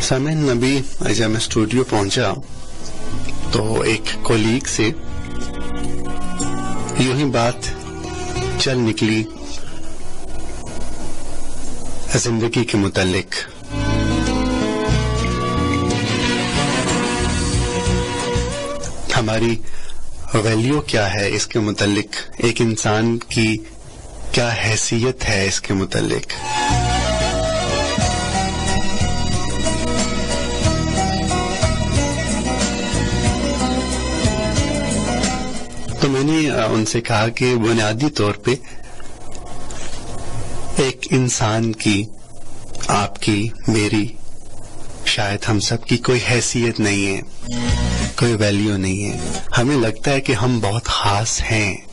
सामने अभी जब मैं स्टूडियो पहुंचा तो एक कोलीग से यूं ही बात चल निकली जिंदगी के मुतालिक। हमारी वैल्यू क्या है इसके मुतालिक, एक इंसान की क्या हैसियत है इसके मुतालिक। तो मैंने उनसे कहा कि बुनियादी तौर पे एक इंसान की, आपकी, मेरी, शायद हम सब की कोई हैसियत नहीं है, कोई वैल्यू नहीं है। हमें लगता है कि हम बहुत खास हैं,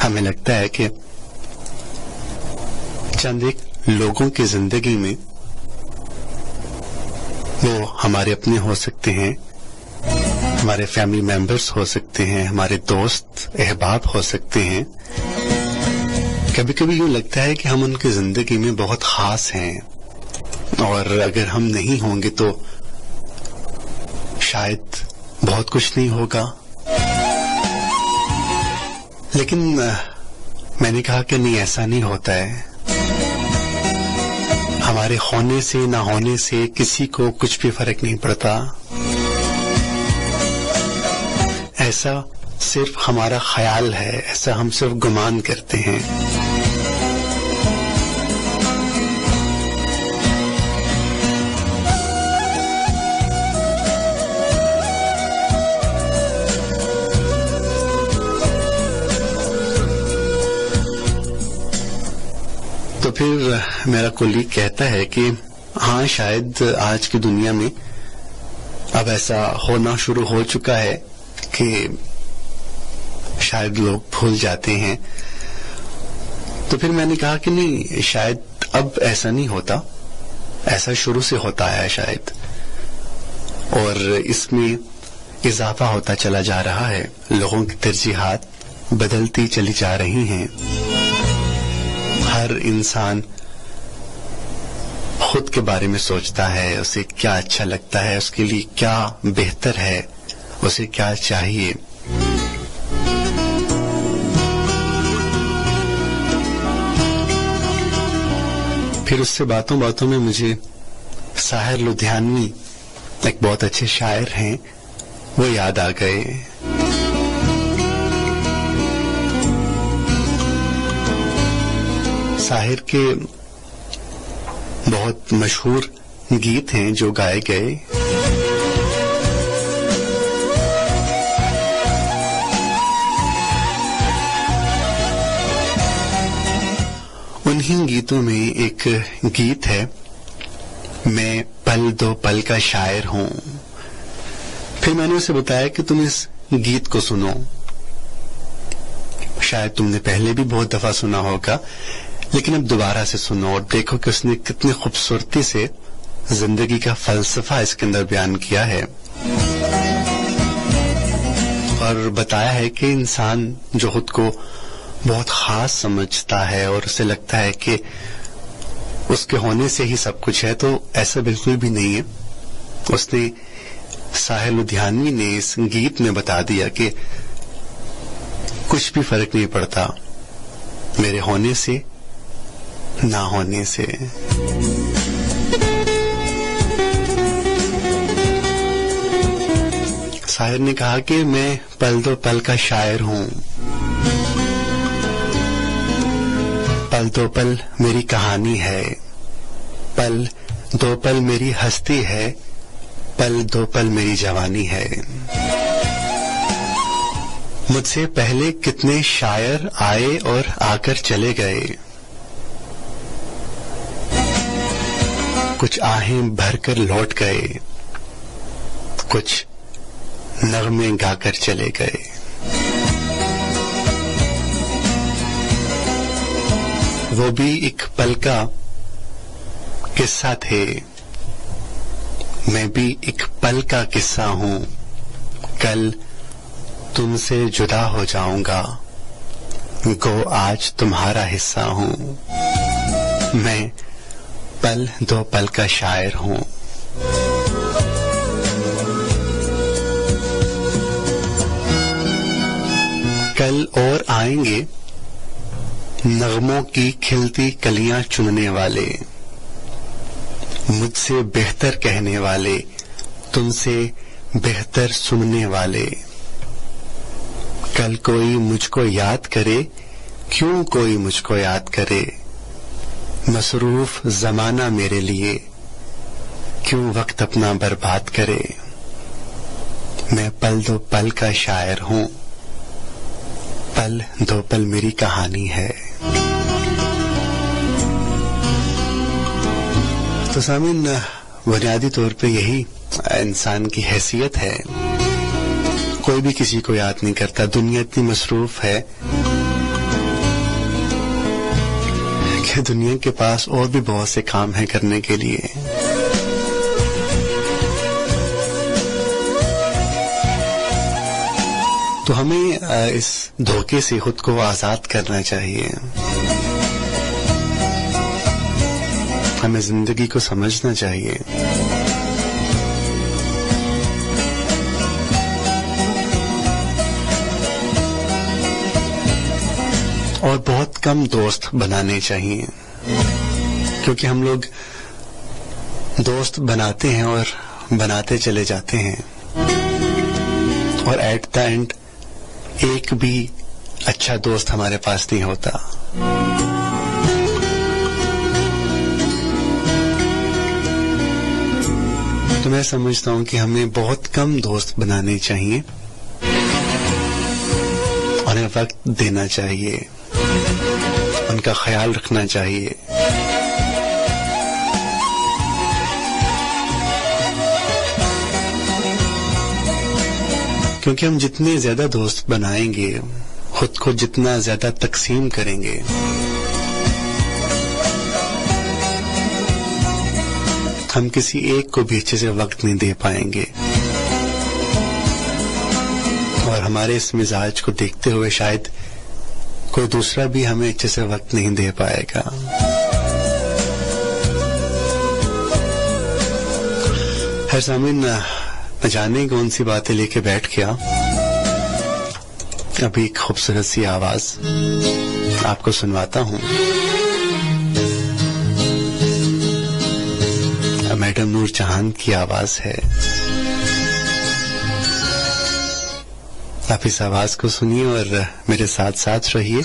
हमें लगता है कि चंद एक लोगों की जिंदगी में वो हमारे अपने हो सकते हैं, हमारे फैमिली मेंबर्स हो सकते हैं, हमारे दोस्त अहबाब हो सकते हैं। कभी कभी यूं लगता है कि हम उनकी जिंदगी में बहुत खास हैं और अगर हम नहीं होंगे तो शायद बहुत कुछ नहीं होगा। लेकिन मैंने कहा कि नहीं, ऐसा नहीं होता है। हमारे होने से ना होने से किसी को कुछ भी फर्क नहीं पड़ता। ऐसा सिर्फ हमारा ख्याल है, ऐसा हम सिर्फ गुमान करते हैं। तो फिर मेरा कोलीग कहता है कि हाँ, शायद आज की दुनिया में अब ऐसा होना शुरू हो चुका है कि शायद लोग भूल जाते हैं। तो फिर मैंने कहा कि नहीं, शायद अब ऐसा नहीं होता, ऐसा शुरू से होता है शायद, और इसमें इजाफा होता चला जा रहा है। लोगों की तरजीहात बदलती चली जा रही हैं। हर इंसान खुद के बारे में सोचता है, उसे क्या अच्छा लगता है, उसके लिए क्या बेहतर है, उसे क्या चाहिए। फिर उससे बातों बातों में मुझे साहिर लुधियानवी, एक बहुत अच्छे शायर हैं, वो याद आ गए। साहिर के बहुत मशहूर गीत हैं जो गाए गए। उन्हीं गीतों में एक गीत है, मैं पल दो पल का शायर हूं। फिर मैंने उसे बताया कि तुम इस गीत को सुनो। शायद तुमने पहले भी बहुत दफा सुना होगा, लेकिन अब दोबारा से सुनो और देखो कि उसने कितनी खूबसूरती से जिंदगी का फलसफा इसके अंदर बयान किया है। और बताया है कि इंसान जो खुद को बहुत खास समझता है और उसे लगता है कि उसके होने से ही सब कुछ है, तो ऐसा बिल्कुल भी नहीं है। उसने, साहिर लुधियानवी ने इस गीत में बता दिया कि कुछ भी फर्क नहीं पड़ता मेरे होने से ना होने से। साहिर ने कहा कि मैं पल दो पल का शायर हूं। पल दो पल मेरी कहानी है, पल दो पल मेरी हस्ती है, पल दो पल मेरी जवानी है। मुझसे पहले कितने शायर आए और आकर चले गए, कुछ आहें भरकर लौट गए, कुछ नगमे गाकर चले गए। वो भी एक पल का किस्सा थे, मैं भी एक पल का किस्सा हूं। कल तुमसे जुदा हो जाऊंगा, गो आज तुम्हारा हिस्सा हूं। मैं पल दो पल का शायर हूँ। कल और आएंगे नगमों की खिलती कलियां चुनने वाले, मुझसे बेहतर कहने वाले, तुमसे बेहतर सुनने वाले। कल कोई मुझको याद करे, क्यों कोई मुझको याद करे, मसरूफ जमाना मेरे लिए, क्यों वक्त अपना बर्बाद करे। मैं पल दो पल का शायर हूँ, पल दो पल मेरी कहानी है। तो सामीन, बुनियादी तौर पे यही इंसान की हैसियत है। कोई भी किसी को याद नहीं करता। दुनिया इतनी मसरूफ है कि दुनिया के पास और भी बहुत से काम है करने के लिए। तो हमें इस धोखे से खुद को आजाद करना चाहिए। हमें जिंदगी को समझना चाहिए। और बहुत कम दोस्त बनाने चाहिए, क्योंकि हम लोग दोस्त बनाते हैं और बनाते चले जाते हैं, और एट द एंड एक भी अच्छा दोस्त हमारे पास नहीं होता। तो मैं समझता हूं कि हमें बहुत कम दोस्त बनाने चाहिए, उन्हें वक्त देना चाहिए, उनका ख्याल रखना चाहिए। क्योंकि हम जितने ज्यादा दोस्त बनाएंगे, खुद को जितना ज्यादा तकसीम करेंगे, हम किसी एक को भी अच्छे से वक्त नहीं दे पाएंगे। और हमारे इस मिजाज को देखते हुए शायद कोई दूसरा भी हमें अच्छे से वक्त नहीं दे पाएगा। हर सामीन, न जाने कौन सी बातें लेके बैठ गया। अभी एक खूबसूरत सी आवाज आपको सुनवाता हूँ। मैडम नूर जहान की आवाज है। आप इस आवाज को सुनिए और मेरे साथ साथ रहिए।